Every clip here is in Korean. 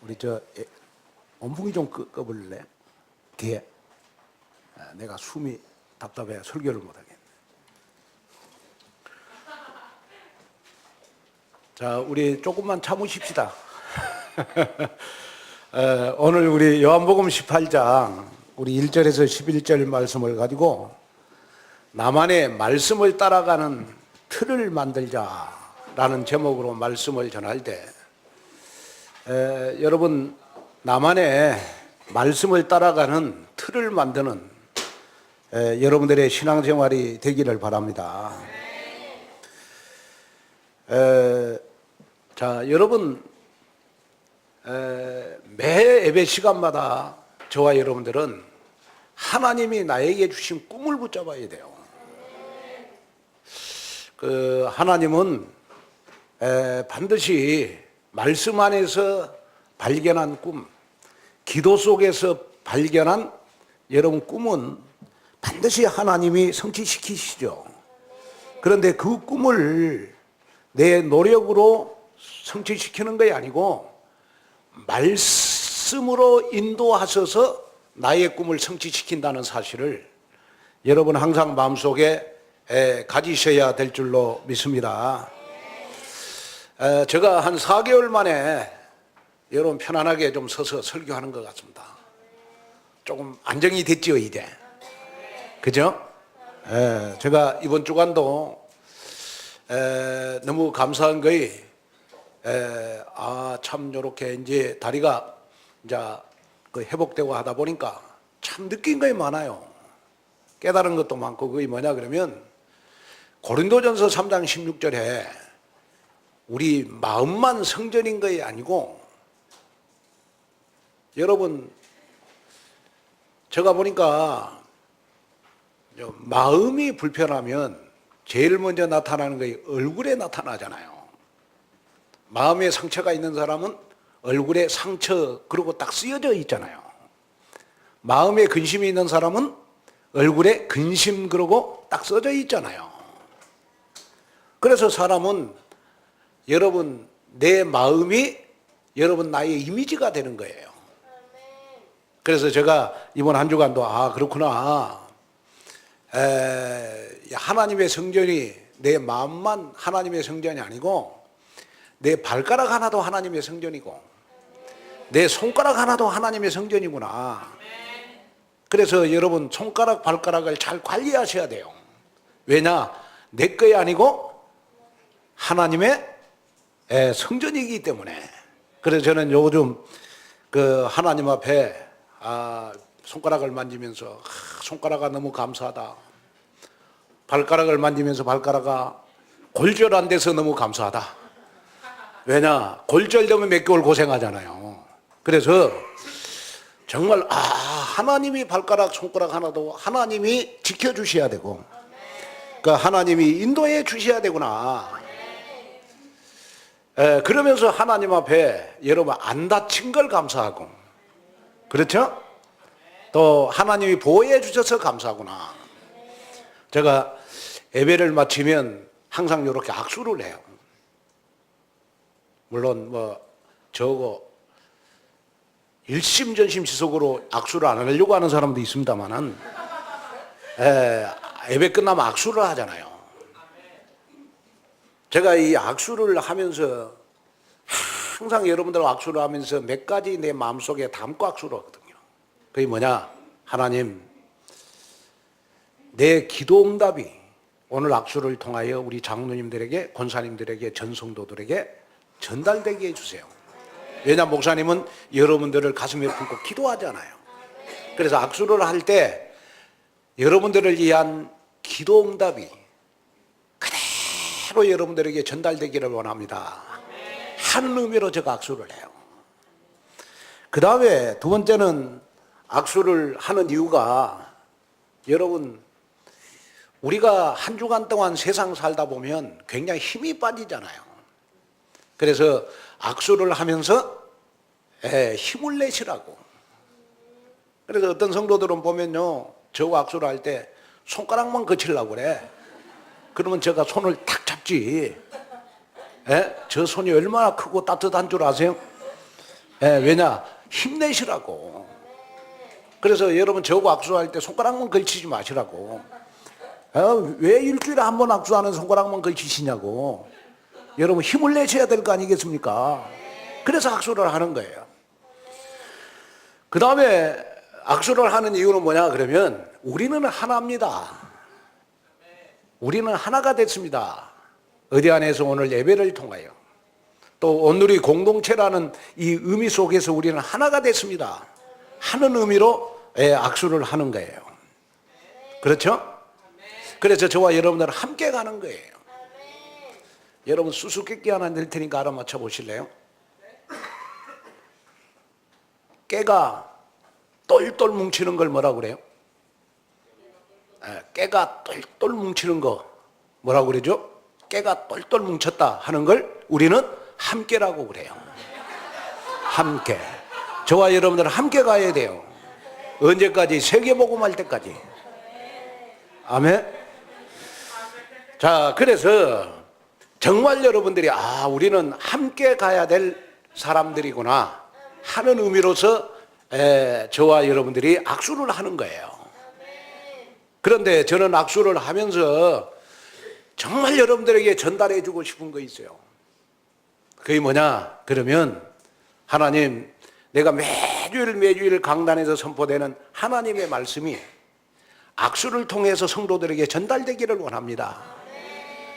우리 원풍이 좀 꺼볼래? 뒤에. 내가 숨이 답답해 설교를 못하겠네. 자, 우리 조금만 참으십시다. 오늘 우리 요한복음 18장 우리 1절에서 11절 말씀을 가지고 나만의 말씀을 따라가는 틀을 만들자라는 제목으로 말씀을 전할 때 여러분, 나만의 말씀을 따라가는 틀을 만드는 여러분들의 신앙생활이 되기를 바랍니다. 자, 여러분, 매 예배 시간마다 저와 여러분들은 하나님이 나에게 주신 꿈을 붙잡아야 돼요. 하나님은 반드시 말씀 안에서 발견한 꿈, 기도 속에서 발견한 여러분 꿈은 반드시 하나님이 성취시키시죠. 그런데 그 꿈을 내 노력으로 성취시키는 것이 아니고 말씀으로 인도하셔서 나의 꿈을 성취시킨다는 사실을 여러분 항상 마음속에 가지셔야 될 줄로 믿습니다. 제가 한 4개월 만에 여러분 편안하게 좀 서서 설교하는 것 같습니다. 조금 안정이 됐죠, 이제. 그죠? 제가 이번 주간도 너무 감사한 거이 참 요렇게 이제 다리가 이제 회복되고 하다 보니까 참 느낀 것이 많아요. 깨달은 것도 많고. 그게 뭐냐 그러면 고린도전서 3장 16절에 우리 마음만 성전인 것이 아니고, 여러분 제가 보니까 마음이 불편하면 제일 먼저 나타나는 것이 얼굴에 나타나잖아요. 마음에 상처가 있는 사람은 얼굴에 상처 그리고 딱 쓰여져 있잖아요. 마음에 근심이 있는 사람은 얼굴에 근심 그러고 딱 써져 있잖아요. 그래서 사람은 여러분 내 마음이 여러분 나의 이미지가 되는 거예요. 그래서 제가 이번 한 주간도 그렇구나, 하나님의 성전이 내 마음만 하나님의 성전이 아니고 내 발가락 하나도 하나님의 성전이고 내 손가락 하나도 하나님의 성전이구나. 그래서 여러분 손가락 발가락을 잘 관리하셔야 돼요. 왜냐? 내 것이 아니고 하나님의 성전이기 때문에. 그래서 저는 요즘 하나님 앞에 손가락을 만지면서 손가락아 너무 감사하다, 발가락을 만지면서 발가락아 골절한 데서 너무 감사하다. 왜냐? 골절되면 몇 개월 고생하잖아요. 그래서 정말 하나님이 발가락 손가락 하나도 하나님이 지켜주셔야 되고, 그러니까 하나님이 인도해 주셔야 되구나. 그러면서 하나님 앞에 여러분 안 다친 걸 감사하고, 그렇죠? 또 하나님이 보호해 주셔서 감사하구나. 제가 예배를 마치면 항상 이렇게 악수를 해요. 물론 저거 일심전심지속으로 악수를 안 하려고 하는 사람도 있습니다만은 예배 끝나면 악수를 하잖아요. 제가 이 악수를 하면서 항상 여러분들하고 악수를 하면서 몇 가지 내 마음속에 담고 악수를 하거든요. 그게 뭐냐? 하나님, 내 기도 응답이 오늘 악수를 통하여 우리 장로님들에게, 권사님들에게, 전성도들에게 전달되게 해주세요. 왜냐? 목사님은 여러분들을 가슴에 품고 기도하잖아요. 그래서 악수를 할 때 여러분들을 위한 기도 응답이 그대로 여러분들에게 전달되기를 원합니다. 하는 의미로 제가 악수를 해요. 그 다음에 두 번째는 악수를 하는 이유가, 여러분 우리가 한 주간 동안 세상 살다 보면 굉장히 힘이 빠지잖아요. 그래서 악수를 하면서 힘을 내시라고. 그래서 어떤 성도들은 보면요, 저 악수를 할 때 손가락만 거치려고 그래. 그러면 제가 손을 탁 잡지. 저 손이 얼마나 크고 따뜻한 줄 아세요? 왜냐? 힘내시라고. 그래서 여러분 저하고 악수할 때 손가락만 걸치지 마시라고. 왜 일주일에 한 번 악수하는 손가락만 걸치시냐고. 여러분 힘을 내셔야 될 거 아니겠습니까? 그래서 악수를 하는 거예요. 그 다음에 악수를 하는 이유는 뭐냐 그러면 우리는 하나입니다. 우리는 하나가 됐습니다. 어디 안에서 오늘 예배를 통하여 또 오늘이 공동체라는 이 의미 속에서 우리는 하나가 됐습니다 하는 의미로 악수를 하는 거예요. 그렇죠? 그래서 저와 여러분들은 함께 가는 거예요. 여러분 수수께끼 하나 낼 테니까 알아맞혀 보실래요? 깨가 똘똘 뭉치는 걸 뭐라고 그래요? 깨가 똘똘 뭉치는 거 뭐라고 그러죠? 깨가 똘똘 뭉쳤다 하는 걸 우리는 함께라고 그래요. 함께. 저와 여러분들은 함께 가야 돼요. 언제까지? 세계복음할 때까지. 아멘. 자, 그래서 정말 여러분들이 우리는 함께 가야 될 사람들이구나 하는 의미로서 저와 여러분들이 악수를 하는 거예요. 그런데 저는 악수를 하면서 정말 여러분들에게 전달해 주고 싶은 거 있어요. 그게 뭐냐 그러면 하나님, 내가 매주일 강단에서 선포되는 하나님의 말씀이 악수를 통해서 성도들에게 전달되기를 원합니다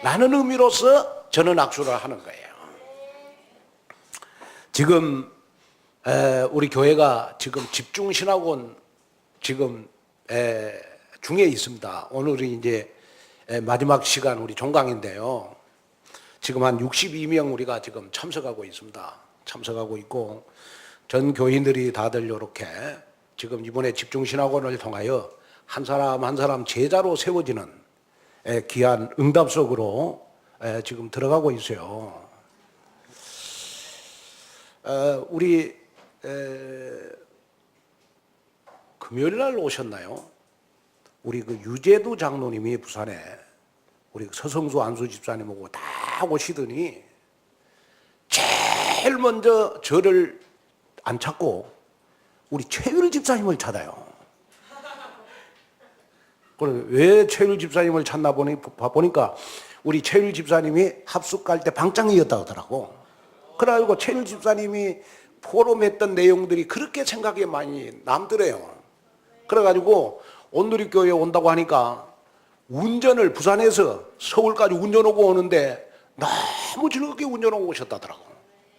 라는 의미로서 저는 악수를 하는 거예요. 지금 우리 교회가 지금 집중신학원 지금 중에 있습니다. 오늘이 이제 마지막 시간 우리 종강인데요. 지금 한 62명 우리가 지금 참석하고 있습니다. 참석하고 있고 전 교인들이 다들 이렇게 지금 이번에 집중신학원을 통하여 한 사람 한 사람 제자로 세워지는 귀한 응답 속으로 지금 들어가고 있어요. 우리 금요일 날 오셨나요? 우리 그 유재두 장로님이 부산에 우리 서성수 안수 집사님하고 다 오시더니 제일 먼저 저를 안 찾고 우리 최율 집사님을 찾아요. 그래, 왜 최율 집사님을 찾나 보니까 우리 최율 집사님이 합숙 갈 때 방장이었다 하더라고. 그래가지고 최율 집사님이 포럼했던 내용들이 그렇게 생각이 많이 남더래요. 그래가지고 온누리교회에 온다고 하니까 운전을 부산에서 서울까지 운전하고 오는데 너무 즐겁게 운전하고 오셨다더라고.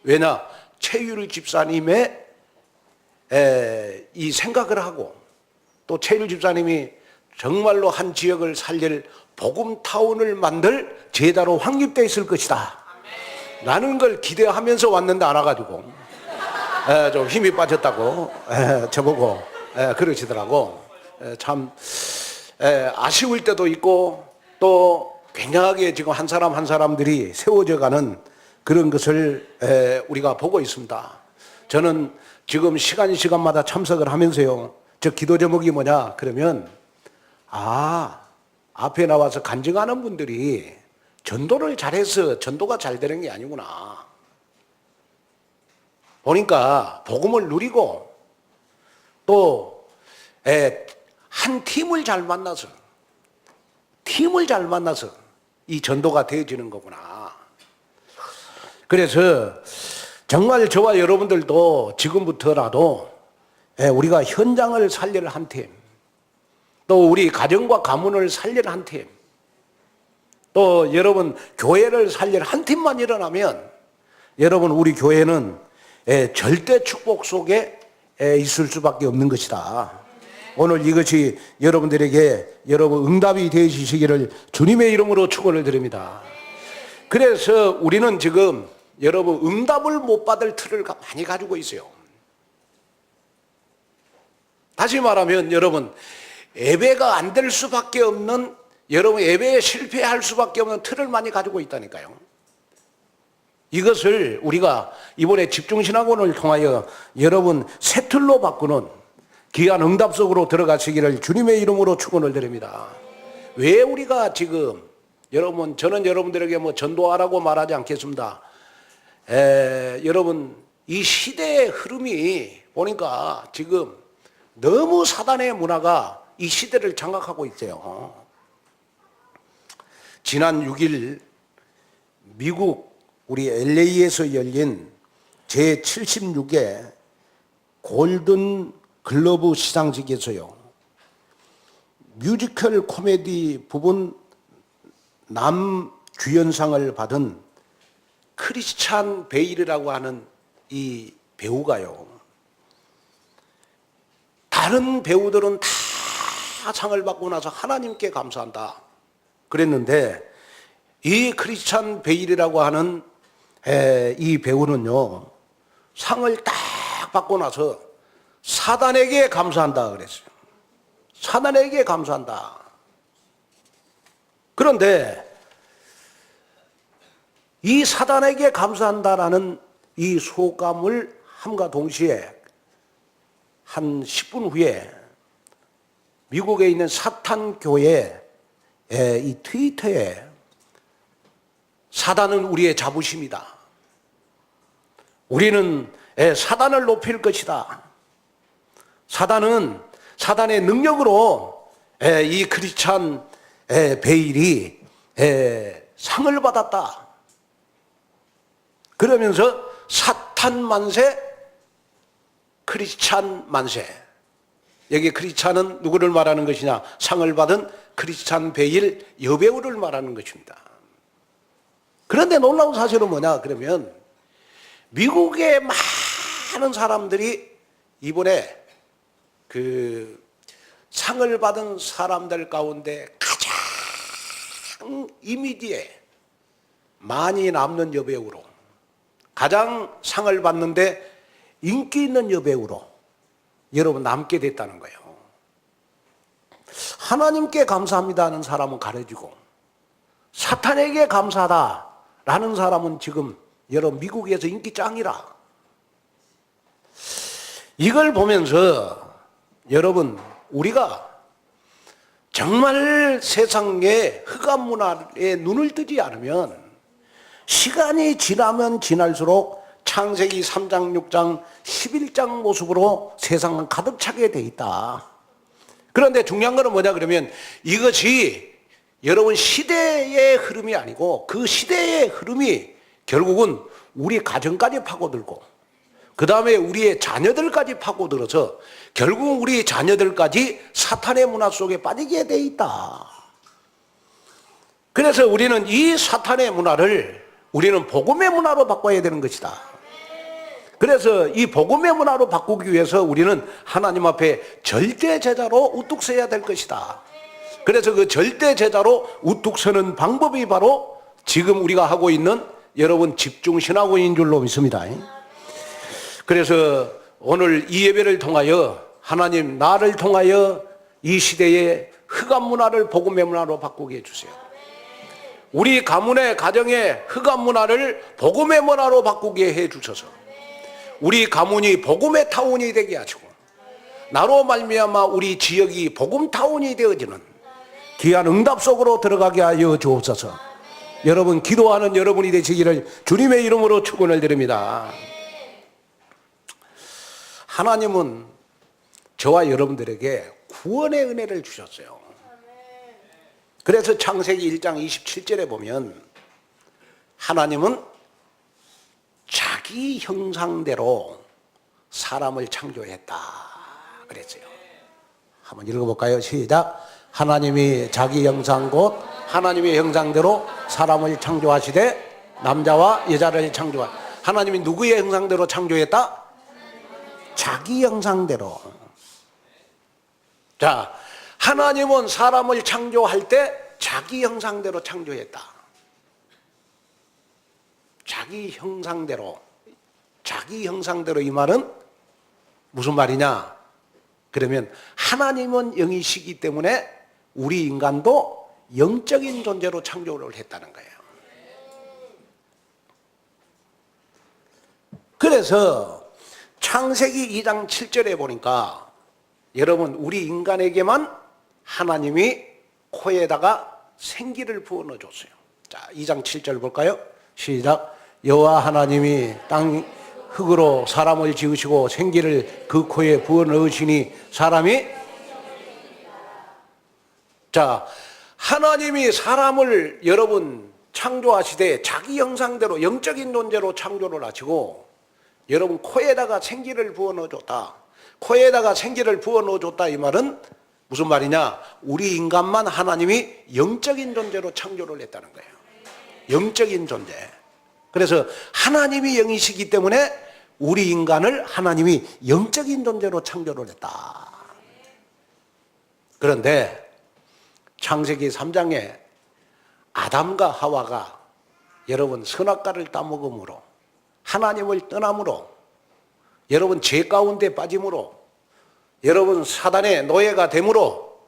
왜냐? 최율 집사님의 이 생각을 하고 또 최율 집사님이 정말로 한 지역을 살릴 복음타운을 만들 제자로 확립되어 있을 것이다 라는 걸 기대하면서 왔는데 안 와가지고 좀 힘이 빠졌다고 저보고 그러시더라고. 참 아쉬울 때도 있고 또 굉장하게 지금 한 사람 한 사람들이 세워져 가는 그런 것을 우리가 보고 있습니다. 저는 지금 시간마다 참석을 하면서요, 저 기도 제목이 뭐냐 그러면 앞에 나와서 간증하는 분들이 전도를 잘해서 전도가 잘 되는 게 아니구나. 보니까 복음을 누리고 또 한 팀을 잘 만나서 이 전도가 되어지는 거구나. 그래서 정말 저와 여러분들도 지금부터라도 우리가 현장을 살릴 한 팀, 또 우리 가정과 가문을 살릴 한 팀, 또 여러분 교회를 살릴 한 팀만 일어나면 여러분 우리 교회는 절대 축복 속에 있을 수밖에 없는 것이다. 오늘 이것이 여러분들에게 여러분 응답이 되시기를 주님의 이름으로 축원을 드립니다. 그래서 우리는 지금 여러분 응답을 못 받을 틀을 많이 가지고 있어요. 다시 말하면 여러분 예배가 안 될 수밖에 없는, 여러분 예배에 실패할 수밖에 없는 틀을 많이 가지고 있다니까요. 이것을 우리가 이번에 집중신학원을 통하여 여러분 새 틀로 바꾸는 귀한 응답 속으로 들어가시기를 주님의 이름으로 축원을 드립니다. 왜 우리가 지금 여러분, 저는 여러분들에게 뭐 전도하라고 말하지 않겠습니다. 여러분 이 시대의 흐름이 보니까 지금 너무 사단의 문화가 이 시대를 장악하고 있어요. 지난 6일 미국 우리 LA에서 열린 제76회 골든 글러브 시상식에서요, 뮤지컬 코미디 부분 남주연상을 받은 크리스찬 베일이라고 하는 이 배우가요, 다른 배우들은 다 상을 받고 나서 하나님께 감사한다 그랬는데, 이 크리스찬 베일이라고 하는 이 배우는요, 상을 딱 받고 나서 사단에게 감사한다 그랬어요. 사단에게 감사한다. 그런데 이 사단에게 감사한다라는 이 소감을 함과 동시에 한 10분 후에 미국에 있는 사탄교회 이 트위터에 사단은 우리의 자부심이다, 우리는 사단을 높일 것이다, 사단은 사단의 능력으로 이 크리스찬 베일이 상을 받았다, 그러면서 사탄 만세, 크리스찬 만세. 여기 크리스찬은 누구를 말하는 것이냐? 상을 받은 크리스찬 베일 여배우를 말하는 것입니다. 그런데 놀라운 사실은 뭐냐 그러면, 미국의 많은 사람들이 이번에 그 상을 받은 사람들 가운데 가장 이미지에 많이 남는 여배우로, 가장 상을 받는데 인기 있는 여배우로 여러분 남게 됐다는 거예요. 하나님께 감사합니다 하는 사람은 가려지고, 사탄에게 감사하다라는 사람은 지금 여러분 미국에서 인기 짱이라. 이걸 보면서 여러분, 우리가 정말 세상의 흑암 문화에 눈을 뜨지 않으면 시간이 지나면 지날수록 창세기 3장, 6장, 11장 모습으로 세상은 가득 차게 돼 있다. 그런데 중요한 거는 뭐냐 그러면, 이것이 여러분 시대의 흐름이 아니고 그 시대의 흐름이 결국은 우리 가정까지 파고들고, 그 다음에 우리의 자녀들까지 파고들어서 결국 우리 자녀들까지 사탄의 문화 속에 빠지게 돼 있다. 그래서 우리는 이 사탄의 문화를 우리는 복음의 문화로 바꿔야 되는 것이다. 그래서 이 복음의 문화로 바꾸기 위해서 우리는 하나님 앞에 절대 제자로 우뚝 서야 될 것이다. 그래서 그 절대 제자로 우뚝 서는 방법이 바로 지금 우리가 하고 있는 여러분 집중 신학원인 줄로 믿습니다. 그래서 오늘 이 예배를 통하여 하나님 나를 통하여 이 시대의 흑암 문화를 복음의 문화로 바꾸게 해주세요. 우리 가문의 가정의 흑암 문화를 복음의 문화로 바꾸게 해주셔서 우리 가문이 복음의 타운이 되게 하시고, 나로 말미암아 우리 지역이 복음 타운이 되어지는 귀한 응답 속으로 들어가게 하여 주옵소서. 여러분, 기도하는 여러분이 되시기를 주님의 이름으로 축원을 드립니다. 하나님은 저와 여러분들에게 구원의 은혜를 주셨어요. 그래서 창세기 1장 27절에 보면 하나님은 자기 형상대로 사람을 창조했다 그랬어요. 한번 읽어볼까요? 시작. 하나님이 자기 형상 곧 하나님의 형상대로 사람을 창조하시되 남자와 여자를 창조하. 하나님이 누구의 형상대로 창조했다? 자기 형상대로. 자, 하나님은 사람을 창조할 때 자기 형상대로 창조했다. 자기 형상대로. 자기 형상대로 이 말은 무슨 말이냐? 그러면 하나님은 영이시기 때문에 우리 인간도 영적인 존재로 창조를 했다는 거예요. 그래서 창세기 2장 7절에 보니까 여러분, 우리 인간에게만 하나님이 코에다가 생기를 부어 넣어줬어요. 자, 2장 7절 볼까요? 시작. 여호와 하나님이 땅 흙으로 사람을 지으시고 생기를 그 코에 부어 넣으시니 사람이 자, 하나님이 사람을 여러분 창조하시되 자기 형상대로 영적인 존재로 창조를 하시고 여러분 코에다가 생기를 부어 넣어줬다. 코에다가 생기를 부어 넣어줬다 이 말은 무슨 말이냐? 우리 인간만 하나님이 영적인 존재로 창조를 했다는 거예요. 영적인 존재. 그래서 하나님이 영이시기 때문에 우리 인간을 하나님이 영적인 존재로 창조를 했다. 그런데 창세기 3장에 아담과 하와가 여러분 선악과를 따먹음으로 하나님을 떠남으로 여러분 죄 가운데 빠짐으로 여러분 사단의 노예가 됨으로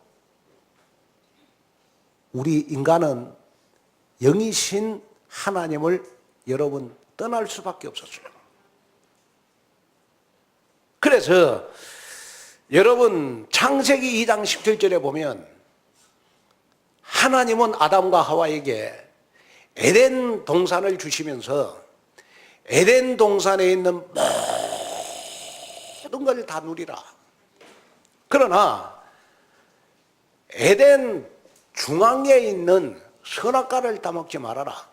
우리 인간은 영이신 하나님을 여러분 떠날 수밖에 없었어요. 그래서 여러분 창세기 2장 17절에 보면 하나님은 아담과 하와에게 에덴 동산을 주시면서 에덴 동산에 있는 모든 걸 다 누리라. 그러나 에덴 중앙에 있는 선악과를 따먹지 말아라.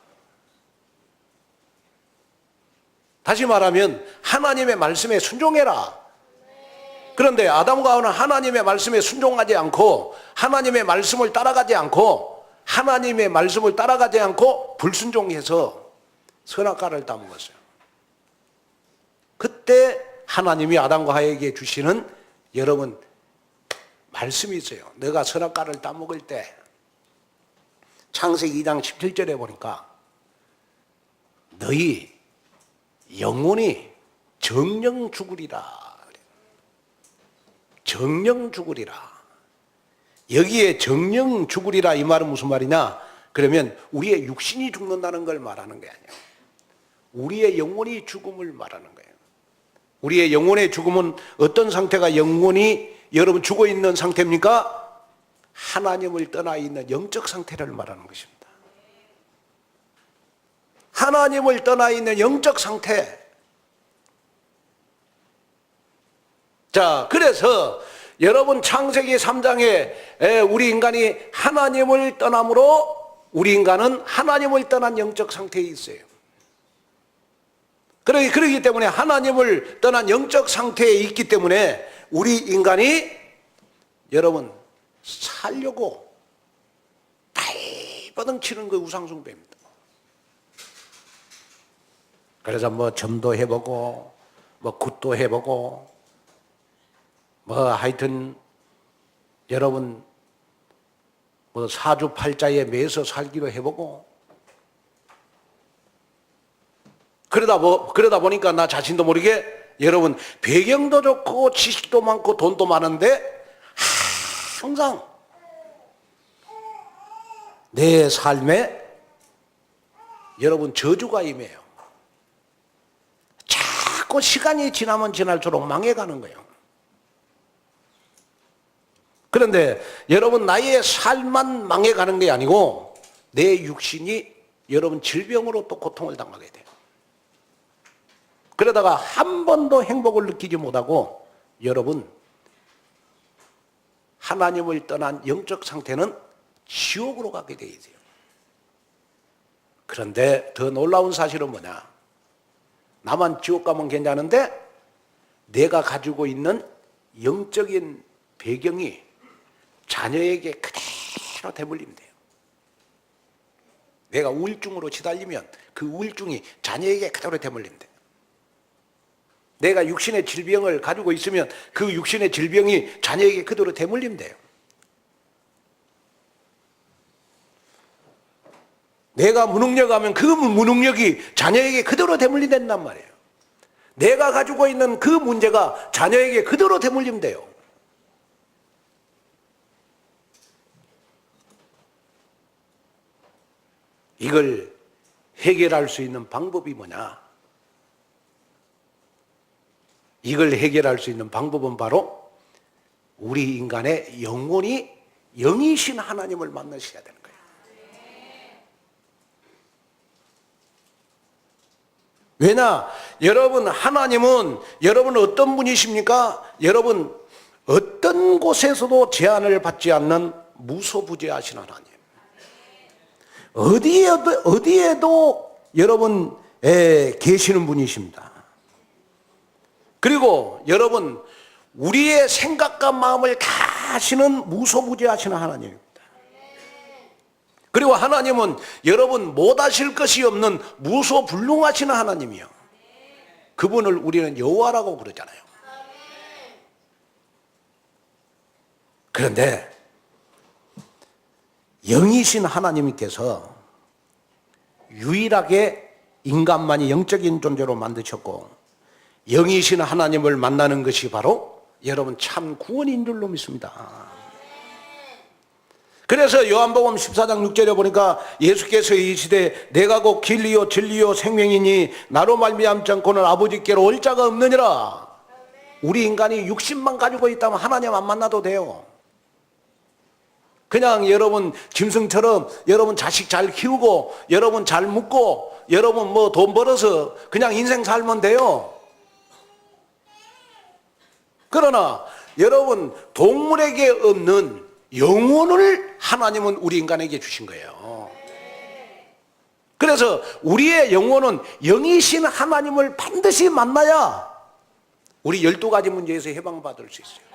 다시 말하면 하나님의 말씀에 순종해라. 그런데 아담과 하와는 하나님의 말씀에 순종하지 않고 하나님의 말씀을 따라가지 않고 하나님의 말씀을 따라가지 않고 불순종해서 선악과를 따먹었어요. 그때 하나님이 아담과 하와에게 주시는 여러분 말씀이 있어요. 너가 선악과를 따먹을 때 창세기 2장 17절에 보니까 너희 영혼이 정령 죽으리라. 정령 죽으리라. 여기에 정령 죽으리라 이 말은 무슨 말이냐? 그러면 우리의 육신이 죽는다는 걸 말하는 게 아니에요. 우리의 영혼이 죽음을 말하는 거예요. 우리의 영혼의 죽음은 어떤 상태가 영혼이 여러분 죽어 있는 상태입니까? 하나님을 떠나 있는 영적 상태를 말하는 것입니다. 하나님을 떠나 있는 영적 상태. 자, 그래서 여러분 창세기 3장에 우리 인간이 하나님을 떠남으로 우리 인간은 하나님을 떠난 영적 상태에 있어요. 그러기 때문에 하나님을 떠난 영적 상태에 있기 때문에 우리 인간이 여러분 살려고 발버둥 치는 그 우상숭배입니다. 그래서 뭐 점도 해보고 뭐 굿도 해보고 뭐 하여튼 여러분 뭐 사주팔자에 매서 살기로 해보고 그러다 보니까 나 자신도 모르게 여러분 배경도 좋고 지식도 많고 돈도 많은데 항상 내 삶에 여러분 저주가 임해요. 자꾸 시간이 지나면 지날수록 망해가는 거예요. 그런데 여러분 나의 삶만 망해가는 게 아니고 내 육신이 여러분 질병으로 또 고통을 당하게 돼요. 그러다가 한 번도 행복을 느끼지 못하고 여러분 하나님을 떠난 영적 상태는 지옥으로 가게 되어야 돼요. 그런데 더 놀라운 사실은 뭐냐? 나만 지옥 가면 괜찮은데 내가 가지고 있는 영적인 배경이 자녀에게 그대로 대물리면 돼요. 내가 우울증으로 시달리면 그 우울증이 자녀에게 그대로 대물리면 돼요. 내가 육신의 질병을 가지고 있으면 그 육신의 질병이 자녀에게 그대로 대물리면 돼요. 내가 무능력하면 그 무능력이 자녀에게 그대로 대물린단 말이에요. 내가 가지고 있는 그 문제가 자녀에게 그대로 대물리면 돼요. 이걸 해결할 수 있는 방법이 뭐냐? 이걸 해결할 수 있는 방법은 바로 우리 인간의 영혼이 영이신 하나님을 만나셔야 되는 거예요. 왜냐? 여러분, 하나님은 여러분 어떤 분이십니까? 여러분, 어떤 곳에서도 제한을 받지 않는 무소부재하신 하나님. 어디에도 여러분 계시는 분이십니다. 그리고 여러분, 우리의 생각과 마음을 다 아시는 무소부재하신 하나님입니다. 그리고 하나님은 여러분 못하실 것이 없는 무소불능하신 하나님이요. 그분을 우리는 여호와라고 그러잖아요. 그런데 영이신 하나님께서 유일하게 인간만이 영적인 존재로 만드셨고, 영이신 하나님을 만나는 것이 바로 여러분 참 구원인 줄로 믿습니다. 그래서 요한복음 14장 6절에 보니까 예수께서 이 시대에 내가 곧 길이요 진리요 생명이니 나로 말미암지 않고는 아버지께로 올 자가 없느니라. 우리 인간이 육신만 가지고 있다면 하나님 안 만나도 돼요. 그냥 여러분 짐승처럼 여러분 자식 잘 키우고 여러분 잘 묻고 여러분 뭐 돈 벌어서 그냥 인생 살면 돼요. 그러나 여러분 동물에게 없는 영혼을 하나님은 우리 인간에게 주신 거예요. 그래서 우리의 영혼은 영이신 하나님을 반드시 만나야 우리 12가지 문제에서 해방받을 수 있어요.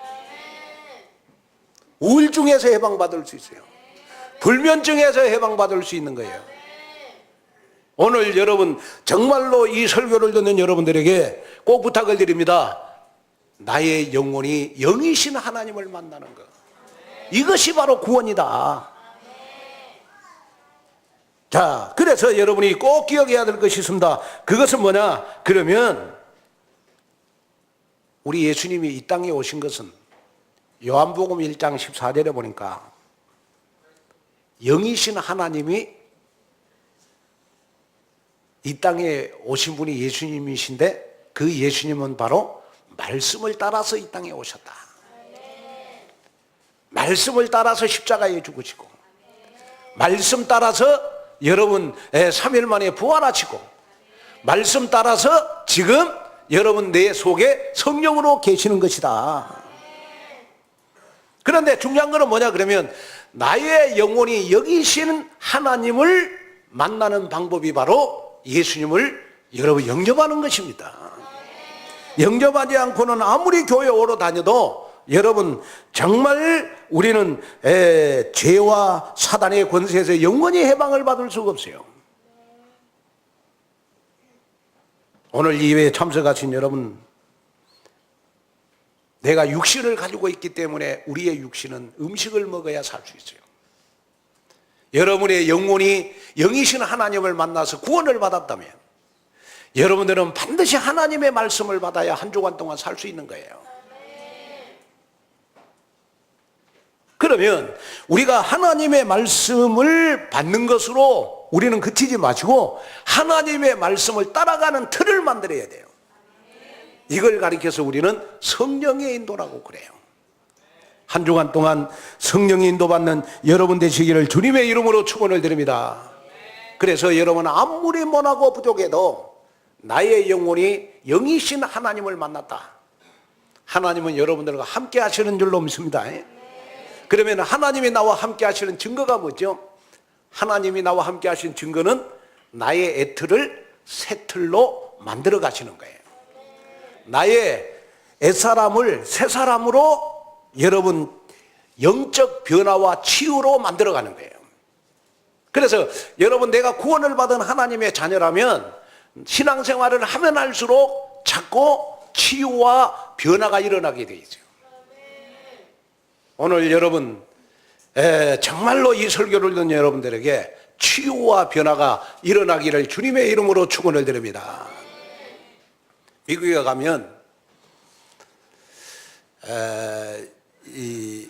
우울증에서 해방받을 수 있어요. 불면증에서 해방받을 수 있는 거예요. 오늘 여러분 정말로 이 설교를 듣는 여러분들에게 꼭 부탁을 드립니다. 나의 영혼이 영이신 하나님을 만나는 것, 이것이 바로 구원이다. 자, 그래서 여러분이 꼭 기억해야 될 것이 있습니다. 그것은 뭐냐? 그러면 우리 예수님이 이 땅에 오신 것은 요한복음 1장 14절에 보니까 영이신 하나님이 이 땅에 오신 분이 예수님이신데, 그 예수님은 바로 말씀을 따라서 이 땅에 오셨다. 말씀을 따라서 십자가에 죽으시고, 말씀 따라서 여러분 3일 만에 부활하시고, 말씀 따라서 지금 여러분 내 속에 성령으로 계시는 것이다. 그런데 중요한 것은 뭐냐 그러면, 나의 영혼이 여기신 하나님을 만나는 방법이 바로 예수님을 여러분 영접하는 것입니다. 영접하지 않고는 아무리 교회 오러 다녀도 여러분 정말 우리는 죄와 사단의 권세에서 영원히 해방을 받을 수가 없어요. 오늘 이 예배에 참석하신 여러분, 내가 육신을 가지고 있기 때문에 우리의 육신은 음식을 먹어야 살 수 있어요. 여러분의 영혼이 영이신 하나님을 만나서 구원을 받았다면 여러분들은 반드시 하나님의 말씀을 받아야 한 주간 동안 살 수 있는 거예요. 그러면 우리가 하나님의 말씀을 받는 것으로 우리는 그치지 마시고 하나님의 말씀을 따라가는 틀을 만들어야 돼요. 이걸 가리켜서 우리는 성령의 인도라고 그래요. 한 주간 동안 성령의 인도받는 여러분 되시기를 주님의 이름으로 축원을 드립니다. 그래서 여러분 아무리 못하고 부족해도 나의 영혼이 영이신 하나님을 만났다. 하나님은 여러분들과 함께 하시는 줄로 믿습니다. 그러면 하나님이 나와 함께 하시는 증거가 뭐죠? 하나님이 나와 함께 하시는 증거는 나의 애틀을 새 틀로 만들어 가시는 거예요. 나의 옛사람을 새 사람으로 여러분 영적 변화와 치유로 만들어 가는 거예요. 그래서 여러분 내가 구원을 받은 하나님의 자녀라면 신앙생활을 하면 할수록 자꾸 치유와 변화가 일어나게 돼 있어요. 오늘 여러분 정말로 이 설교를 듣는 여러분들에게 치유와 변화가 일어나기를 주님의 이름으로 축원을 드립니다. 미국에 가면 이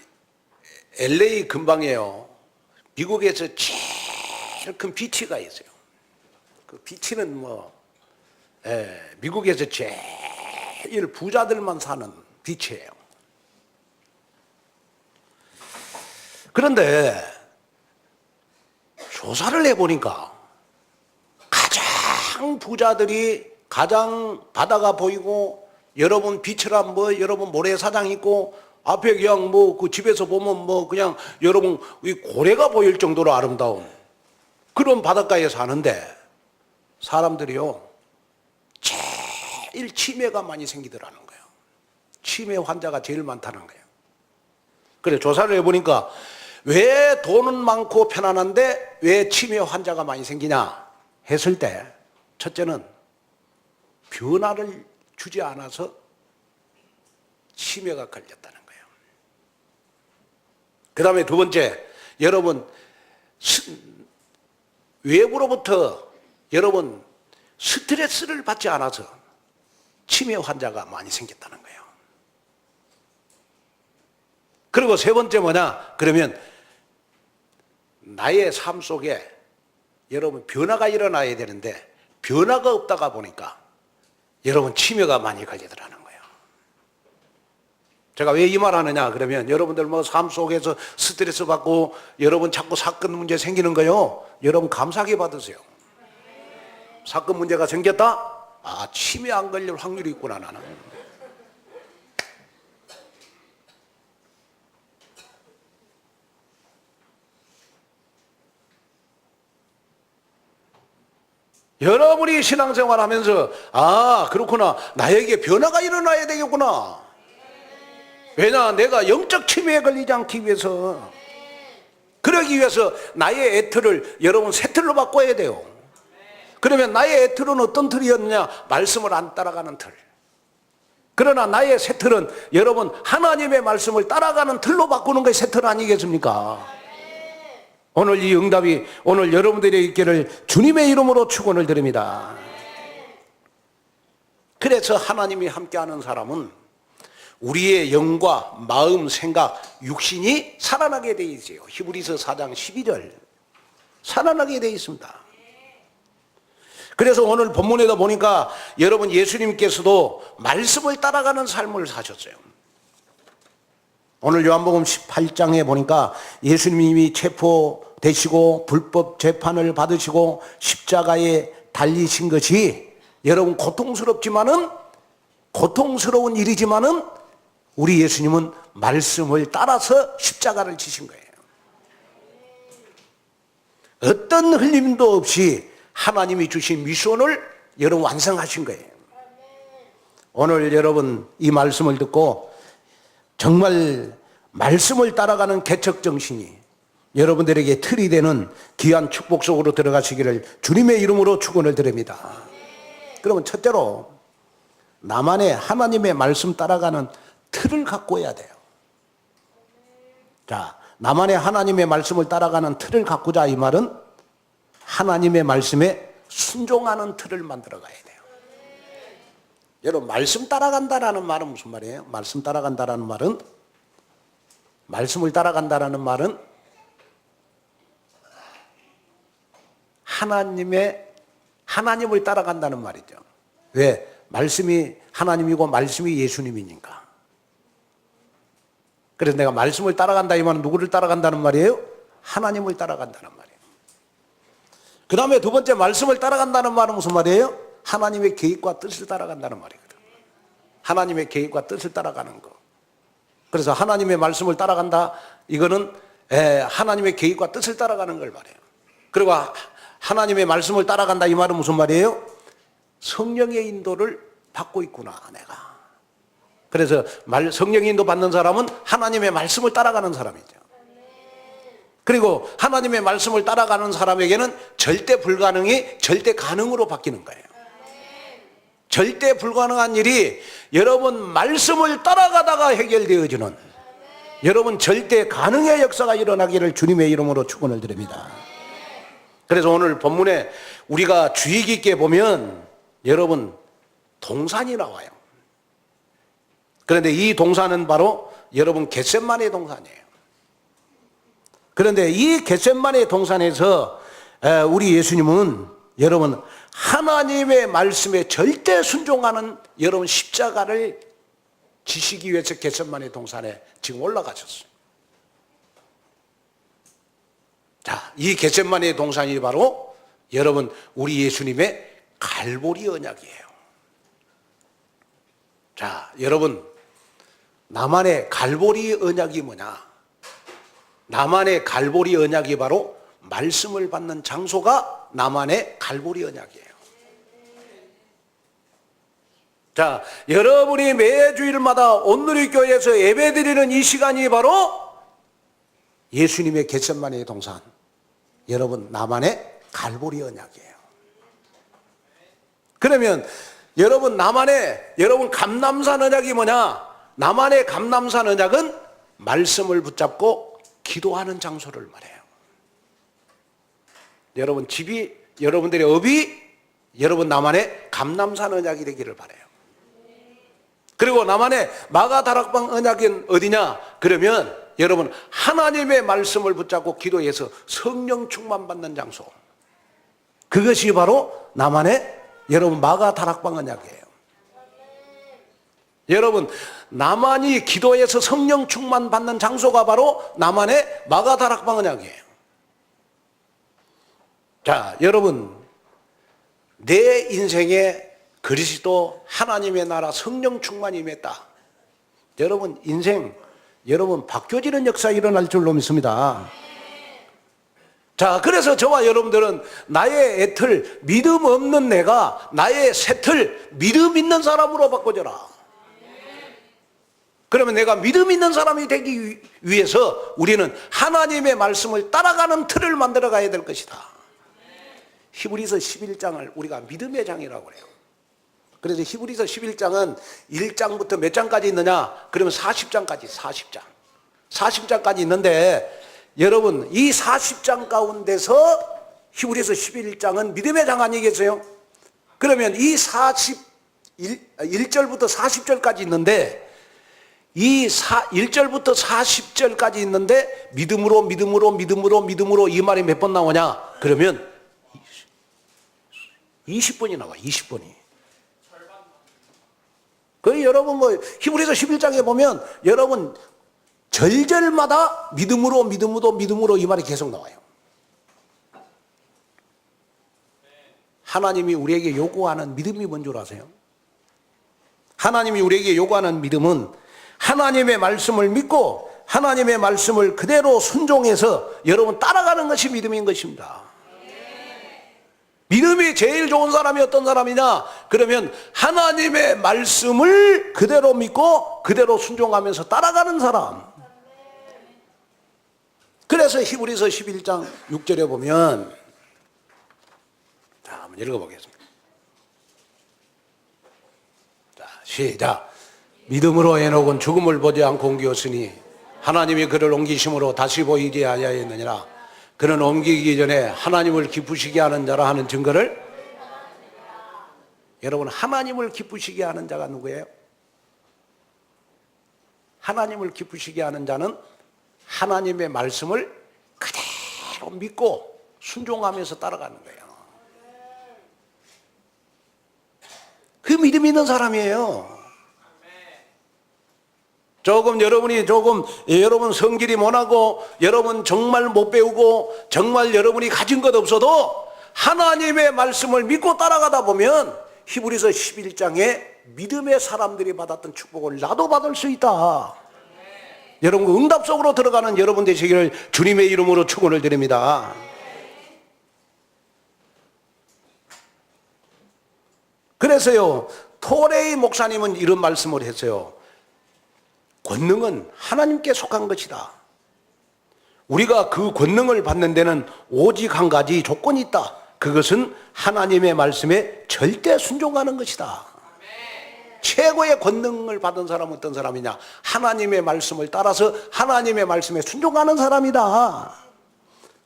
LA 근방에요, 미국에서 제일 큰 비치가 있어요. 그 비치는 뭐 미국에서 제일 부자들만 사는 비치예요. 그런데 조사를 해보니까 가장 부자들이 가장 바다가 보이고 여러분 비처럼 여러분 모래사장 있고 앞에 그냥 그 집에서 보면 그냥 여러분 이 고래가 보일 정도로 아름다운 그런 바닷가에 사는데 사람들이요 제일 치매가 많이 생기더라는 거예요. 치매 환자가 제일 많다는 거예요. 그래 조사를 해보니까 왜 돈은 많고 편안한데 왜 치매 환자가 많이 생기냐 했을 때 첫째는 변화를 주지 않아서 치매가 걸렸다는 거예요. 그 다음에 두 번째, 여러분 외부로부터 여러분 스트레스를 받지 않아서 치매 환자가 많이 생겼다는 거예요. 그리고 세 번째 뭐냐 그러면 나의 삶 속에 여러분 변화가 일어나야 되는데 변화가 없다가 보니까 여러분 치매가 많이 걸리더라는 거예요. 제가 왜 이 말 하느냐 그러면 여러분들 삶 속에서 스트레스 받고 여러분 자꾸 사건 문제 생기는 거요. 여러분 감사하게 받으세요. 사건 문제가 생겼다? 치매 안 걸릴 확률이 있구나 나는. 여러분이 신앙생활 하면서 그렇구나 나에게 변화가 일어나야 되겠구나. 왜냐 내가 영적 치매에 걸리지 않기 위해서 그러기 위해서 나의 애틀을 여러분 새 틀로 바꿔야 돼요. 그러면 나의 애틀은 어떤 틀이었느냐 말씀을 안 따라가는 틀. 그러나 나의 새 틀은 여러분 하나님의 말씀을 따라가는 틀로 바꾸는 것이 새 틀 아니겠습니까? 오늘 이 응답이 오늘 여러분들의 있기를 주님의 이름으로 축원을 드립니다. 그래서 하나님이 함께하는 사람은 우리의 영과 마음, 생각, 육신이 살아나게 되어 있어요. 히브리서 4장 12절 살아나게 되어 있습니다. 그래서 오늘 본문에도 보니까 여러분 예수님께서도 말씀을 따라가는 삶을 사셨어요. 오늘 요한복음 18장에 보니까 예수님이 체포되시고 불법 재판을 받으시고 십자가에 달리신 것이 여러분 고통스러운 일이지만은 우리 예수님은 말씀을 따라서 십자가를 지신 거예요. 어떤 흘림도 없이 하나님이 주신 미션을 여러분 완성하신 거예요. 오늘 여러분 이 말씀을 듣고 정말 말씀을 따라가는 개척 정신이 여러분들에게 틀이 되는 귀한 축복 속으로 들어가시기를 주님의 이름으로 축원을 드립니다. 그러면 첫째로 나만의 하나님의 말씀 따라가는 틀을 갖고 해야 돼요. 자, 나만의 하나님의 말씀을 따라가는 틀을 갖고자 이 말은 하나님의 말씀에 순종하는 틀을 만들어 가야 돼요. 여러분 말씀 따라간다라는 말은 무슨 말이에요? 말씀을 따라간다라는 말은 하나님을 따라간다는 말이죠. 왜? 말씀이 하나님이고 말씀이 예수님이니까. 그래서 내가 말씀을 따라간다 이 말은 누구를 따라간다는 말이에요? 하나님을 따라간다는 말이에요. 그 다음에 두 번째 말씀을 따라간다는 말은 무슨 말이에요? 하나님의 계획과 뜻을 따라간다는 말이거든. 하나님의 계획과 뜻을 따라가는 거. 그래서 하나님의 말씀을 따라간다 이거는 하나님의 계획과 뜻을 따라가는 걸 말해요. 그리고 하나님의 말씀을 따라간다 이 말은 무슨 말이에요? 성령의 인도를 받고 있구나 내가. 그래서 성령의 인도 받는 사람은 하나님의 말씀을 따라가는 사람이죠. 그리고 하나님의 말씀을 따라가는 사람에게는 절대 불가능이 절대 가능으로 바뀌는 거예요. 절대 불가능한 일이 여러분 말씀을 따라가다가 해결되어지는 여러분 절대 가능의 역사가 일어나기를 주님의 이름으로 축원을 드립니다. 그래서 오늘 본문에 우리가 주의 깊게 보면 여러분 동산이 나와요. 그런데 이 동산은 바로 여러분 겟세마네 동산이에요. 그런데 이 겟세마네 동산에서 우리 예수님은 여러분 하나님의 말씀에 절대 순종하는 여러분 십자가를 지시기 위해서 겟세마네 동산에 지금 올라가셨어요. 자, 이 겟세마네 동산이 바로 여러분 우리 예수님의 갈보리 언약이에요. 자, 여러분, 나만의 갈보리 언약이 뭐냐? 나만의 갈보리 언약이 바로 말씀을 받는 장소가 나만의 갈보리 언약이에요. 자, 여러분이 매 주일마다 온누리교회에서 예배드리는 이 시간이 바로 예수님의 겟세마네 동산, 여러분 나만의 갈보리 언약이에요. 그러면 여러분 여러분 감람산 언약이 뭐냐? 나만의 감람산 언약은 말씀을 붙잡고 기도하는 장소를 말해요. 여러분 집이, 여러분들의 업이 여러분 나만의 감람산 언약이 되기를 바라요. 그리고 나만의 마가다락방 언약은 어디냐? 그러면 여러분 하나님의 말씀을 붙잡고 기도해서 성령 충만 받는 장소, 그것이 바로 나만의 여러분 마가다락방 언약이에요. 여러분 나만이 기도해서 성령 충만 받는 장소가 바로 나만의 마가다락방 언약이에요. 자, 여러분 내 인생에 그리스도 하나님의 나라 성령 충만이 임했다. 여러분 인생 여러분 바뀌어지는 역사 일어날 줄로 믿습니다. 자, 그래서 저와 여러분들은 나의 애틀 믿음 없는 내가 나의 새틀 믿음 있는 사람으로 바꿔줘라. 그러면 내가 믿음 있는 사람이 되기 위해서 우리는 하나님의 말씀을 따라가는 틀을 만들어 가야 될 것이다. 히브리서 11장을 우리가 믿음의 장이라고 그래요. 그래서 히브리서 11장은 1장부터 몇 장까지 있느냐? 그러면 40장까지, 40장까지 있는데, 여러분 이 40장 가운데서 히브리서 11장은 믿음의 장 아니겠어요? 그러면 이 1절부터 40절까지 있는데, 이 1절부터 40절까지 있는데 믿음으로 이 말이 몇 번 나오냐? 그러면 20번이 나와. 20번이. 그 여러분 히브리서 11장에 보면 여러분 절절마다 믿음으로 이 말이 계속 나와요. 하나님이 우리에게 요구하는 믿음이 뭔 줄 아세요? 하나님이 우리에게 요구하는 믿음은 하나님의 말씀을 믿고 하나님의 말씀을 그대로 순종해서 여러분 따라가는 것이 믿음인 것입니다. 믿음이 제일 좋은 사람이 어떤 사람이냐? 그러면 하나님의 말씀을 그대로 믿고 그대로 순종하면서 따라가는 사람. 그래서 히브리서 11장 6절에 보면, 자, 한번 읽어보겠습니다. 자, 시작. 믿음으로 에녹은 죽음을 보지 않고 옮기었으니 하나님이 그를 옮기심으로 다시 보이지 아니하였느니라. 그는 옮기기 전에 하나님을 기쁘시게 하는 자라 하는 증거를. 여러분 하나님을 기쁘시게 하는 자가 누구예요? 하나님을 기쁘시게 하는 자는 하나님의 말씀을 그대로 믿고 순종하면서 따라가는 거예요. 그 믿음 있는 사람이에요. 여러분 성질이 못하고 여러분 정말 못 배우고 정말 여러분이 가진 것 없어도 하나님의 말씀을 믿고 따라가다 보면 히브리서 11장에 믿음의 사람들이 받았던 축복을 나도 받을 수 있다. 여러분 그 응답 속으로 들어가는 여러분 되시기를 주님의 이름으로 축원을 드립니다. 그래서요 토레이 목사님은 이런 말씀을 했어요. 권능은 하나님께 속한 것이다. 우리가 그 권능을 받는 데는 오직 한 가지 조건이 있다. 그것은 하나님의 말씀에 절대 순종하는 것이다. 최고의 권능을 받은 사람은 어떤 사람이냐? 하나님의 말씀을 따라서 하나님의 말씀에 순종하는 사람이다.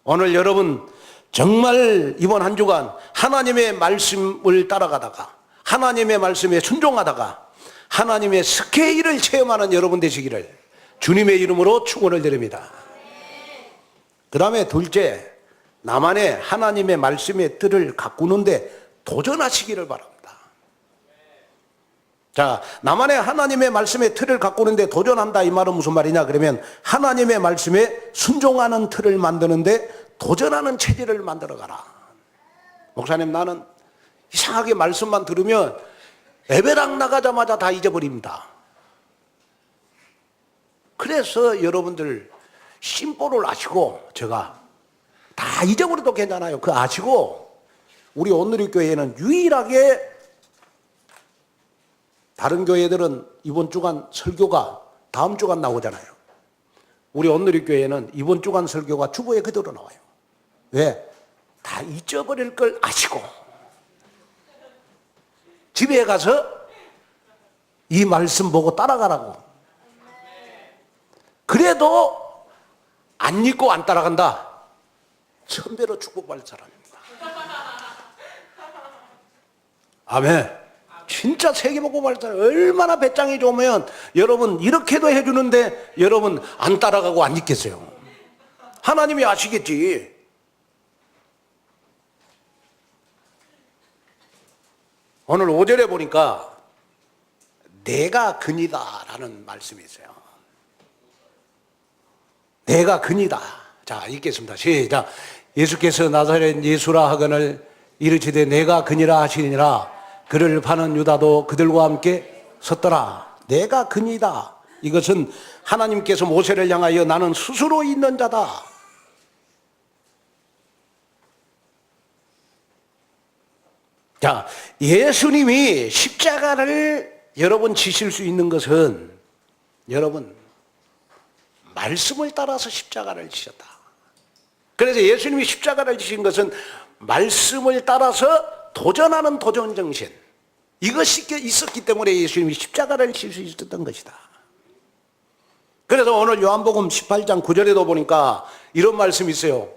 오늘 여러분 정말 이번 한 주간 하나님의 말씀을 따라가다가 하나님의 말씀에 순종하다가 하나님의 스케일을 체험하는 여러분 되시기를 주님의 이름으로 축원을 드립니다. 그 다음에 둘째, 나만의 하나님의 말씀의 뜻을 가꾸는데 도전하시기를 바랍니다. 자, 나만의 하나님의 말씀의 틀을 가꾸는데 도전한다 이 말은 무슨 말이냐? 그러면 하나님의 말씀에 순종하는 틀을 만드는데 도전하는 체질을 만들어 가라. 목사님 나는 이상하게 말씀만 들으면 예배당 나가자마자 다 잊어버립니다. 그래서 여러분들 심보를 아시고, 제가 다 잊어버려도 괜찮아요. 그거 아시고, 우리 온누리교회는 유일하게, 다른 교회들은 이번 주간 설교가 다음 주간 나오잖아요. 우리 온누리교회는 이번 주간 설교가 주보에 그대로 나와요. 왜? 다 잊어버릴 걸 아시고, 집에 가서 이 말씀 보고 따라가라고. 그래도 안 잊고 안 따라간다, 천배로 축복받을 사람입니다. 아멘. 진짜 세계보고 받을 사람, 얼마나 배짱이 좋으면 여러분 이렇게도 해주는데 여러분 안 따라가고 안 잊겠어요. 하나님이 아시겠지. 오늘 5절에 보니까 내가 근이다라는 말씀이 있어요. 내가 근이다. 자, 읽겠습니다. 시작. 예수께서 나사렛 예수라 하거늘 이르시되 내가 근이라 하시니라. 그를 파는 유다도 그들과 함께 섰더라. 내가 근이다. 이것은 하나님께서 모세를 향하여 나는 스스로 있는 자다. 자, 예수님이 십자가를 여러분 지실 수 있는 것은 여러분 말씀을 따라서 십자가를 지셨다. 그래서 예수님이 십자가를 지신 것은 말씀을 따라서 도전하는 도전정신, 이것이 있었기 때문에 예수님이 십자가를 질 수 있었던 것이다. 그래서 오늘 요한복음 18장 9절에도 보니까 이런 말씀이 있어요.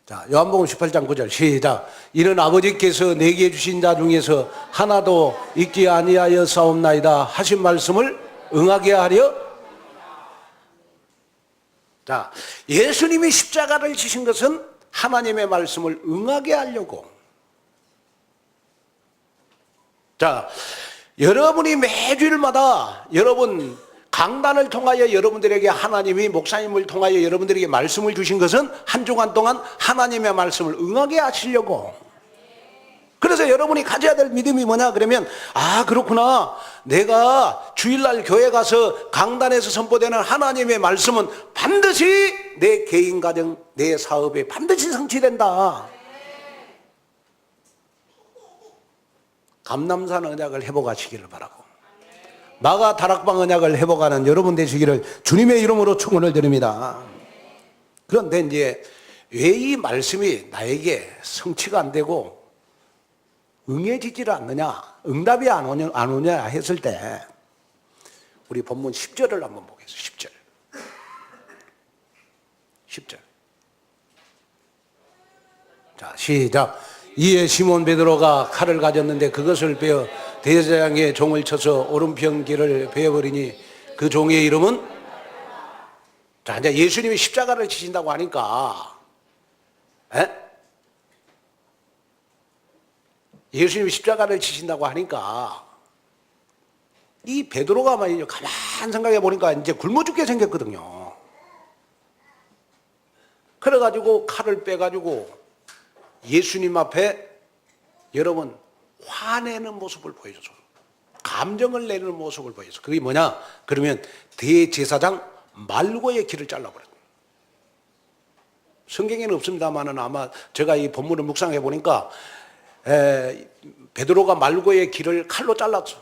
자, 요한복음 18장 9절 시작. 이는 아버지께서 내게 주신 자 중에서 하나도 잊지 아니하여 싸움나이다 하신 말씀을 응하게 하려. 자, 예수님이 십자가를 지신 것은 하나님의 말씀을 응하게 하려고. 자, 여러분이 매주일마다 여러분 강단을 통하여 여러분들에게 하나님이 목사님을 통하여 여러분들에게 말씀을 주신 것은 한 주간 동안 하나님의 말씀을 응하게 하시려고. 그래서 여러분이 가져야 될 믿음이 뭐냐 그러면, 아 그렇구나, 내가 주일날 교회 가서 강단에서 선포되는 하나님의 말씀은 반드시 내 개인 가정, 내 사업에 반드시 성취된다. 감남산 언약을 회복하시기를 바라고, 마가 다락방 언약을 회복하는 여러분 되시기를 주님의 이름으로 축원을 드립니다. 그런데 이제 왜 이 말씀이 나에게 성취가 안 되고 응해지지를 않느냐, 응답이 안 오냐 했을 때 우리 본문 10절을 한번 보겠습니다. 10절. 자, 시작. 이에 시몬 베드로가 칼을 가졌는데 그것을 베어 대제사장의 종을 쳐서 오른편 귀를 베어버리니 그 종의 이름은. 자, 이제 예수님이 십자가를 지신다고 하니까, 예수님이 십자가를 지신다고 하니까 이 베드로가 말이죠, 가만 생각해 보니까 이제 굶어 죽게 생겼거든요. 그래가지고 칼을 빼가지고 예수님 앞에 여러분 화내는 모습을 보여줘서, 감정을 내는 모습을 보여서, 그게 뭐냐 그러면 대제사장 말고의 길을 잘라버렸다. 성경에는 없습니다만은 아마 제가 이 본문을 묵상해 보니까 베드로가 말고의 길을 칼로 잘랐어.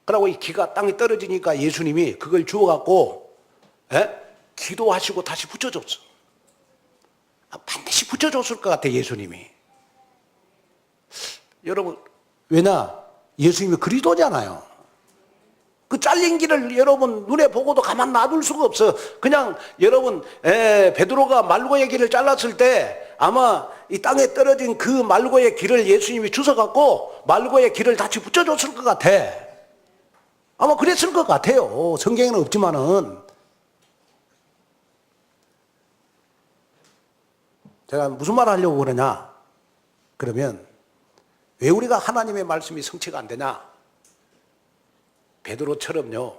그러고 이 귀가 땅에 떨어지니까 예수님이 그걸 주워갖고 기도하시고 다시 붙여줬어. 반드시 붙여줬을 것 같아 예수님이. 여러분 왜냐, 예수님이 그리스도잖아요. 그 잘린 길을 여러분 눈에 보고도 가만 놔둘 수가 없어. 그냥 여러분 베드로가 말고의 길을 잘랐을 때 아마 이 땅에 떨어진 그 말고의 길을 예수님이 주워갖고 말고의 길을 다시 붙여줬을 것 같아. 아마 그랬을 것 같아요. 성경에는 없지만은. 제가 무슨 말 하려고 그러냐 그러면, 왜 우리가 하나님의 말씀이 성취가 안 되냐, 베드로처럼요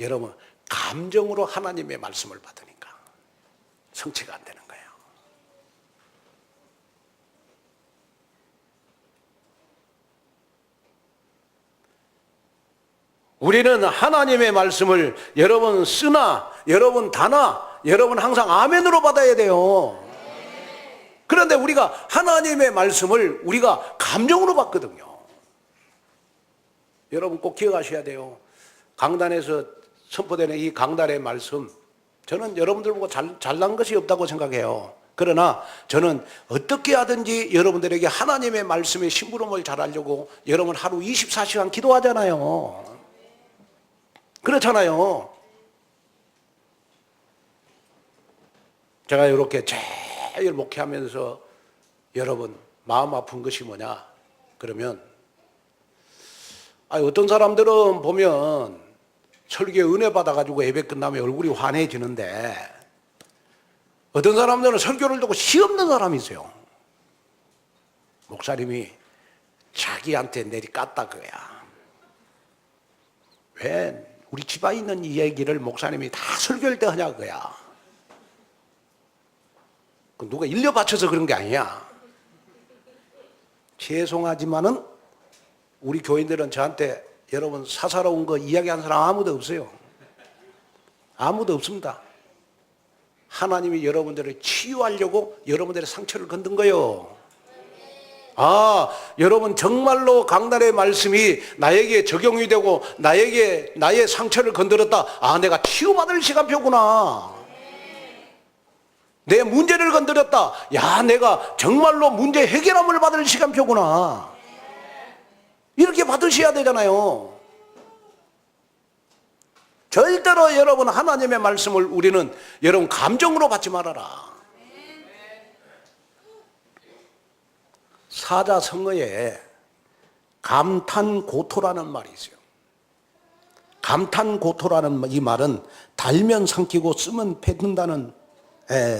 여러분 감정으로 하나님의 말씀을 받으니까 성취가 안 되는 거예요. 우리는 하나님의 말씀을 여러분 쓰나 여러분 다나 여러분 항상 아멘으로 받아야 돼요. 그런데 우리가 하나님의 말씀을 우리가 감정으로 받거든요. 여러분 꼭 기억하셔야 돼요. 강단에서 선포되는 이 강단의 말씀, 저는 여러분들 보고 잘난 것이 없다고 생각해요. 그러나 저는 어떻게 하든지 여러분들에게 하나님의 말씀의 심부름을 잘하려고 여러분 하루 24시간 기도하잖아요. 그렇잖아요. 제가 이렇게 제일 목회하면서 여러분 마음 아픈 것이 뭐냐 그러면 어떤 사람들은 보면 설교에 은혜 받아가지고 예배 끝나면 얼굴이 환해지는데 어떤 사람들은 설교를 듣고 시없는 사람이 있어요. 목사님이 자기한테 내리 깠다 그거야. 왜 우리 집안에 있는 이 얘기를 목사님이 다 설교할 때 하냐 그거야. 누가 일려 바쳐서 그런 게 아니야. 죄송하지만은 우리 교인들은 저한테 여러분 사사로운 거 이야기하는 사람 아무도 없어요. 아무도 없습니다. 하나님이 여러분들을 치유하려고 여러분들의 상처를 건든 거예요. 여러분 정말로 강단의 말씀이 나에게 적용이 되고 나의 상처를 건드렸다. 내가 치유받을 시간표구나. 내 문제를 건드렸다. 내가 정말로 문제 해결함을 받을 시간표구나. 이렇게 받으셔야 되잖아요. 절대로 여러분 하나님의 말씀을 우리는 여러분 감정으로 받지 말아라. 사자성어에 감탄고토라는 말이 있어요. 감탄고토라는 이 말은 달면 삼키고 쓰면 뱉는다는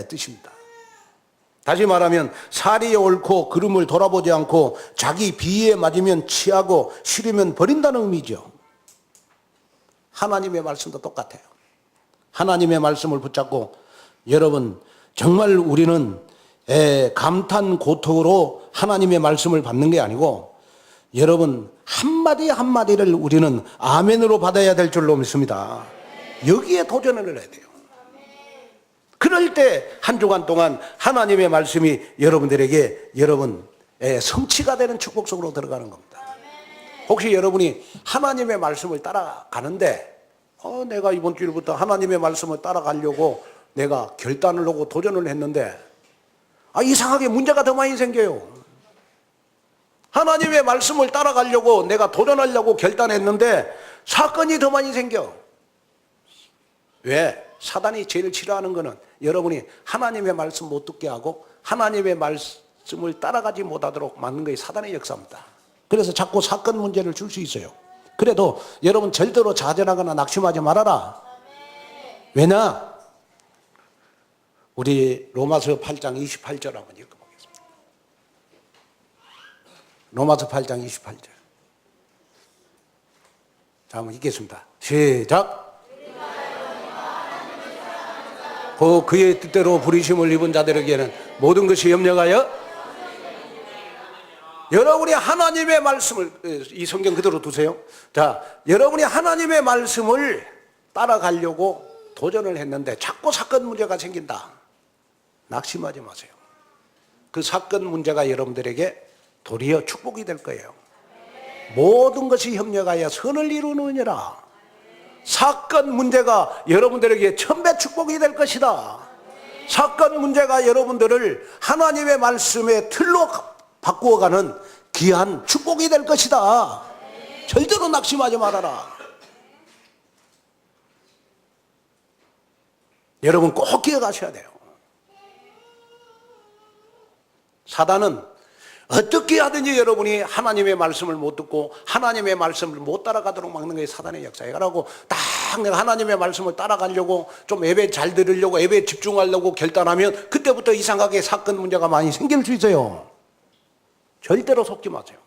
뜻입니다. 다시 말하면 사리에 옳고 그름을 돌아보지 않고 자기 비위에 맞으면 취하고 싫으면 버린다는 의미죠. 하나님의 말씀도 똑같아요. 하나님의 말씀을 붙잡고 여러분 정말 우리는 감탄고토로 하나님의 말씀을 받는 게 아니고 여러분 한마디 한마디를 우리는 아멘으로 받아야 될 줄로 믿습니다. 여기에 도전을 해야 돼요. 그럴 때 한 주간 동안 하나님의 말씀이 여러분들에게 성취가 되는 축복 속으로 들어가는 겁니다. 혹시 여러분이 하나님의 말씀을 따라가는데 내가 이번 주일부터 하나님의 말씀을 따라가려고 내가 결단을 하고 도전을 했는데 이상하게 문제가 더 많이 생겨요. 하나님의 말씀을 따라가려고 내가 도전하려고 결단했는데 사건이 더 많이 생겨. 왜? 사단이 제일 싫어하는 거는 여러분이 하나님의 말씀 못 듣게 하고 하나님의 말씀을 따라가지 못하도록 만든 것이 사단의 역사입니다. 그래서 자꾸 사건 문제를 줄 수 있어요. 그래도 여러분 절대로 좌절하거나 낙심하지 말아라. 왜냐? 우리 로마서 8장 28절 한번 읽어보겠습니다. 로마서 8장 28절. 자, 한번 읽겠습니다. 시작. 그의 뜻대로 부르심을 입은 자들에게는 모든 것이 협력하여 여러분이 하나님의 말씀을 이 성경 그대로 두세요. 자, 여러분이 하나님의 말씀을 따라가려고 도전을 했는데 자꾸 사건 문제가 생긴다. 낙심하지 마세요. 그 사건 문제가 여러분들에게 도리어 축복이 될 거예요. 모든 것이 협력하여 선을 이루느니라. 사건 문제가 여러분들에게 천배 축복이 될 것이다. 사건 문제가 여러분들을 하나님의 말씀의 틀로 바꾸어가는 귀한 축복이 될 것이다. 절대로 낙심하지 말아라. 여러분 꼭 기억하셔야 돼요. 사단은 어떻게 하든지 여러분이 하나님의 말씀을 못 듣고 하나님의 말씀을 못 따라가도록 막는 게 사단의 역사예요. 그러고 딱 내가 하나님의 말씀을 따라가려고 좀 예배 잘 들으려고 예배에 집중하려고 결단하면 그때부터 이상하게 사건 문제가 많이 생길 수 있어요. 절대로 속지 마세요.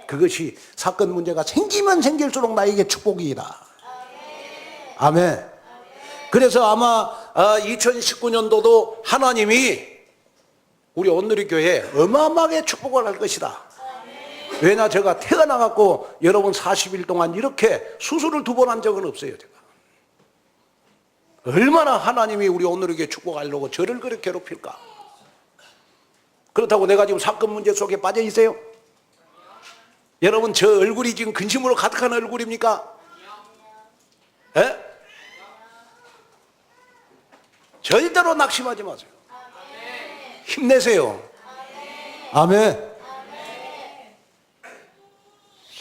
그것이 사건 문제가 생기면 생길수록 나에게 축복이다. 아멘. 그래서 아마 2019년도도 하나님이 우리 온누리 교회에 어마어마하게 축복을 할 것이다. 왜냐, 제가 태어나갖고 여러분 40일 동안 이렇게 수술을 2번 한 적은 없어요. 제가 얼마나 하나님이 우리 오늘에게 축복하려고 저를 그렇게 괴롭힐까. 그렇다고 내가 지금 사건 문제 속에 빠져 있어요? 여러분, 저 얼굴이 지금 근심으로 가득한 얼굴입니까? 에? 절대로 낙심하지 마세요. 힘내세요. 아멘.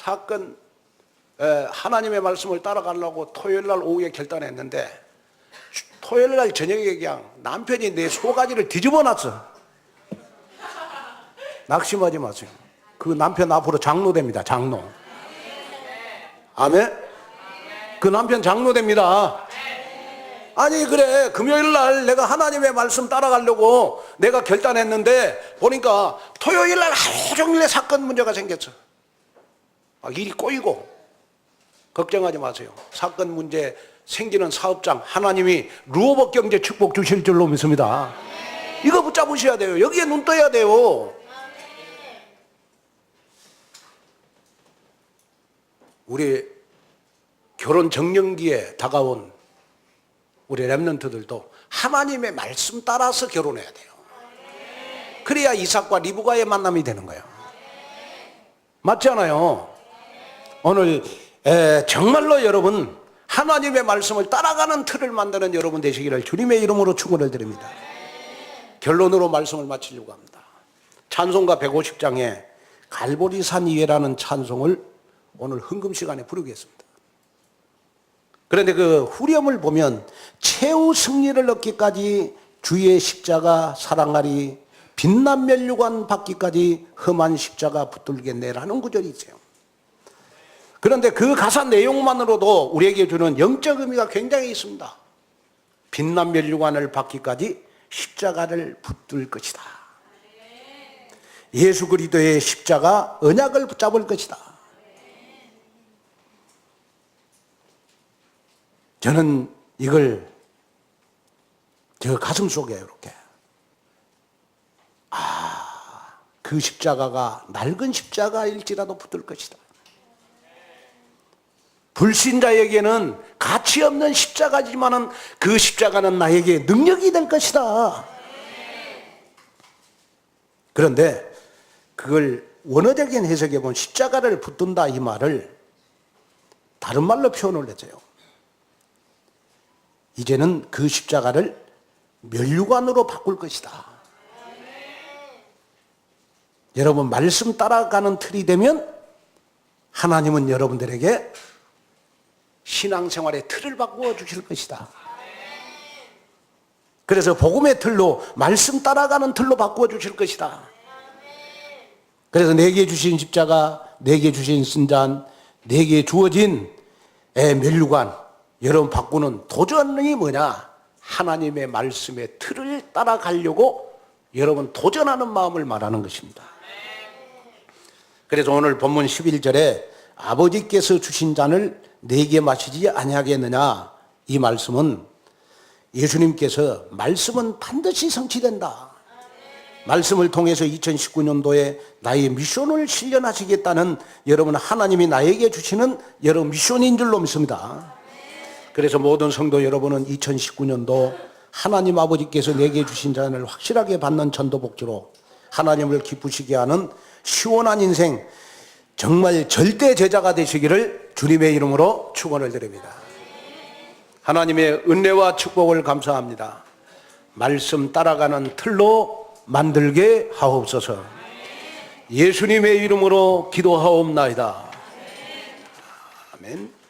사건, 하나님의 말씀을 따라가려고 토요일날 오후에 결단했는데 토요일날 저녁에 그냥 남편이 내 소가지를 뒤집어 놨어. 낙심하지 마세요. 그 남편 앞으로 장로 됩니다. 장로. 아멘. 그 남편 장로 됩니다. 아니, 그래, 금요일날 내가 하나님의 말씀 따라가려고 내가 결단했는데 보니까 토요일날 하루 종일 사건 문제가 생겼어. 막 일이 꼬이고. 걱정하지 마세요. 사건 문제 생기는 사업장 하나님이 루어버 경제 축복 주실 줄로 믿습니다. 이거 붙잡으셔야 돼요. 여기에 눈 떠야 돼요. 우리 결혼 정년기에 다가온 우리 렘넌트들도 하나님의 말씀 따라서 결혼해야 돼요. 그래야 이삭과 리브가의 만남이 되는 거예요. 맞지 않아요? 오늘 정말로 여러분 하나님의 말씀을 따라가는 틀을 만드는 여러분 되시기를 주님의 이름으로 축원을 드립니다. 결론으로 말씀을 마치려고 합니다. 찬송가 150장에 갈보리산 위에라는 찬송을 오늘 헌금 시간에 부르겠습니다. 그런데 그 후렴을 보면 최후 승리를 얻기까지 주의 십자가 사랑하리 빛난 면류관 받기까지 험한 십자가 붙들겠네라는 구절이 있어요. 그런데 그 가사 내용만으로도 우리에게 주는 영적 의미가 굉장히 있습니다. 빛난 면류관을 받기까지 십자가를 붙들 것이다. 예수 그리스도의 십자가 언약을 붙잡을 것이다. 저는 이걸 저 가슴 속에 이렇게 그 십자가가 낡은 십자가일지라도 붙들 것이다. 불신자에게는 가치 없는 십자가지만은 그 십자가는 나에게 능력이 될 것이다. 그런데 그걸 원어적인 해석에 보면 십자가를 붙든다 이 말을 다른 말로 표현을 했어요. 이제는 그 십자가를 면류관으로 바꿀 것이다. 여러분 말씀 따라가는 틀이 되면 하나님은 여러분들에게 신앙생활의 틀을 바꾸어 주실 것이다. 그래서 복음의 틀로 말씀 따라가는 틀로 바꾸어 주실 것이다. 그래서 내게 주신 십자가, 내게 주신 순잔, 내게 주어진 면류관 여러분 바꾸는 도전이 뭐냐? 하나님의 말씀의 틀을 따라가려고 여러분 도전하는 마음을 말하는 것입니다. 그래서 오늘 본문 11절에 아버지께서 주신 잔을 내게 마시지 아니하겠느냐 이 말씀은 예수님께서 말씀은 반드시 성취된다. 말씀을 통해서 2019년도에 나의 미션을 실현하시겠다는 여러분 하나님이 나에게 주시는 여러분 미션인 줄로 믿습니다. 그래서 모든 성도 여러분은 2019년도 하나님 아버지께서 내게 주신 잔을 확실하게 받는 전도복지로 하나님을 기쁘시게 하는 시원한 인생 정말 절대 제자가 되시기를 주님의 이름으로 축원을 드립니다. 하나님의 은혜와 축복을 감사합니다. 말씀 따라가는 틀로 만들게 하옵소서. 예수님의 이름으로 기도하옵나이다. 아멘.